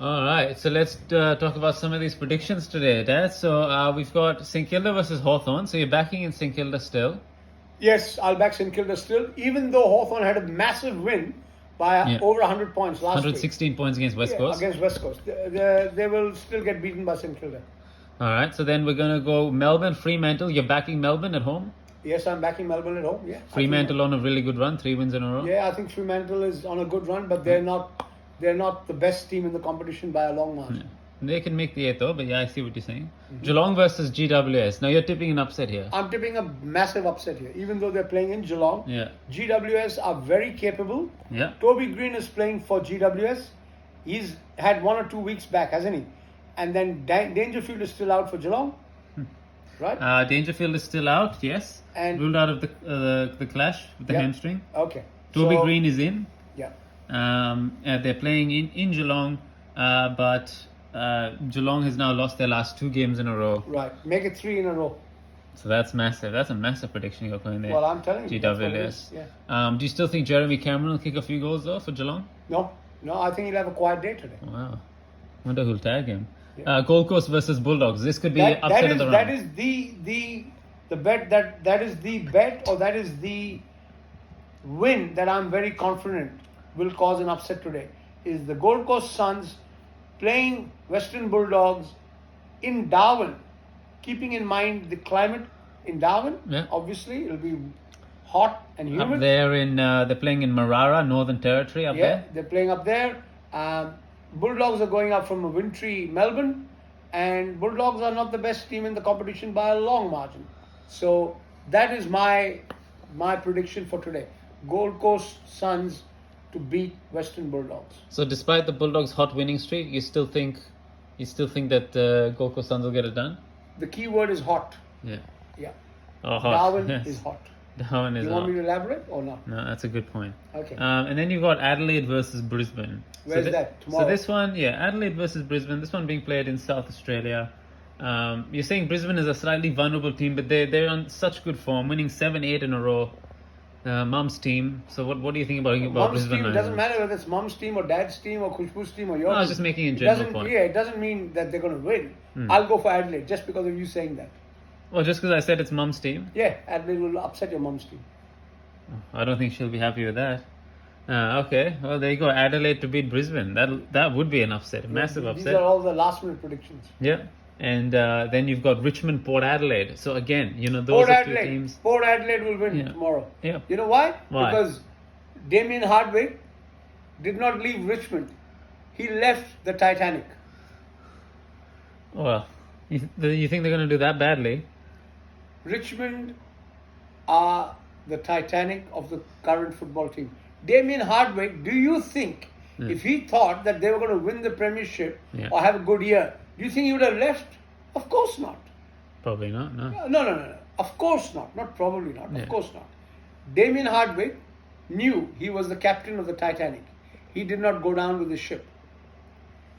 All right, so let's talk about some of these predictions today, Dad. So we've got St Kilda versus Hawthorn. So you're backing in St Kilda still. Yes, I'll back St Kilda still, even though Hawthorn had a massive win by over 100 points last 116 week. points against West Coast. Against West Coast. They will still get beaten by St Kilda. All right, so then we're going to go Melbourne, Fremantle. You're backing Melbourne at home? Yes, I'm backing Melbourne at home. Yeah. Fremantle on a really good run, 3 wins in a row. Yeah, I think Fremantle is on a good run, but they're not the best team in the competition by a long margin. Yeah. They can make the 8th though, but yeah, I see what you're saying. Geelong versus GWS. Now you're tipping an upset here. I'm tipping a massive upset here, even though they're playing in Geelong. Yeah. GWS are very capable. Yeah. Toby Green is playing for GWS. He's had 1 or 2 weeks back, hasn't he? And then Dangerfield is still out for Geelong, right? Dangerfield is still out, yes. And ruled out of the clash with the hamstring. Okay. Toby Green is in. Yeah. They're playing in Geelong, but Geelong has now lost their last 2 games in a row. Right. Make it 3 in a row. So that's massive. That's a massive prediction you're playing there. Well, I'm telling you. GWS. Yeah. Do you still think Jeremy Cameron will kick a few goals though for Geelong? No, I think he'll have a quiet day today. Wow. Wonder who'll tag him. Yeah. Gold Coast versus Bulldogs. This could be upset of the round. That is the bet that is the bet, or that is the win that I'm very confident will cause an upset today. Is the Gold Coast Suns playing Western Bulldogs in Darwin, keeping in mind the climate in Darwin. Yeah. Obviously, it'll be hot and humid. Up there they're playing in Marara, Northern Territory up there. Yeah, they're playing up there. Bulldogs are going up from a wintry Melbourne, and Bulldogs are not the best team in the competition by a long margin. So that is my prediction for today. Gold Coast Suns to beat Western Bulldogs. So despite the Bulldogs' hot winning streak, you still think that Gold Coast Suns will get it done? The key word is hot. Yeah. Yeah. Oh, hot. Darwin Yes. is hot. Darwin is You hot. want me to elaborate or not? No, that's a good point. Okay. And then you've got Adelaide versus Brisbane. Where's that? Tomorrow? So this one, Adelaide versus Brisbane. This one being played in South Australia. You're saying Brisbane is a slightly vulnerable team, but they're on such good form, winning 7-8 in a row. Mum's team. So what do you think about Mum's Brisbane? team, it doesn't matter whether it's Mum's team or Dad's team or Khushbu's team or your No, I was team. just making a general point. Yeah, it doesn't mean that they're going to win. I'll go for Adelaide just because of you saying that. Well, just because I said it's Mum's team? Yeah, Adelaide will upset your Mum's team. I don't think she'll be happy with that. Okay, well there you go. Adelaide to beat Brisbane. That would be an upset, a massive upset. These are all the last minute predictions. Yeah, and then you've got Richmond, Port Adelaide. So again, those are two teams. Port Adelaide will win tomorrow. Yeah. You know why? Why? Because Damien Hardwick did not leave Richmond. He left the Titanic. Well, you think they're going to do that badly? Richmond are the Titanic of the current football team. Damien Hardwick, do you think if he thought that they were going to win the premiership or have a good year, do you think he would have left? Of course not. Probably not, no. No. Of course not. Not probably not. Yeah. Of course not. Damien Hardwick knew he was the captain of the Titanic. He did not go down with the ship.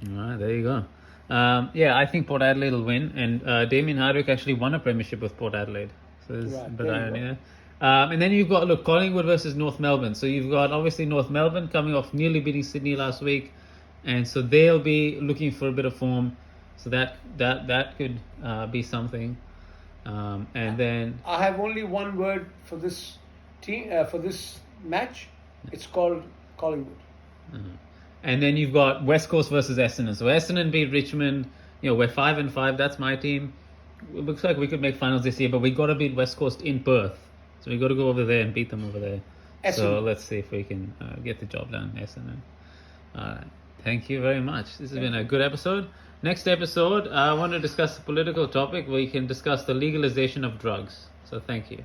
All right, there you go. I think Port Adelaide will win, and Damien Hardwick actually won a premiership with Port Adelaide. So there's a bit of irony there. And then you've got, Collingwood versus North Melbourne. So you've got, obviously, North Melbourne coming off nearly beating Sydney last week. And so they'll be looking for a bit of form. So that could be something. And then... I have only one word for this team, for this match. It's called Collingwood. And then you've got West Coast versus Essendon. So Essendon beat Richmond. We're 5-5. That's my team. It looks like we could make finals this year, but we got to beat West Coast in Perth. So we got to go over there and beat them over there. Essendon. So let's see if we can get the job done, Essendon. All right. Thank you very much. This has been a good episode. Next episode, I want to discuss a political topic where we can discuss the legalization of drugs. So thank you.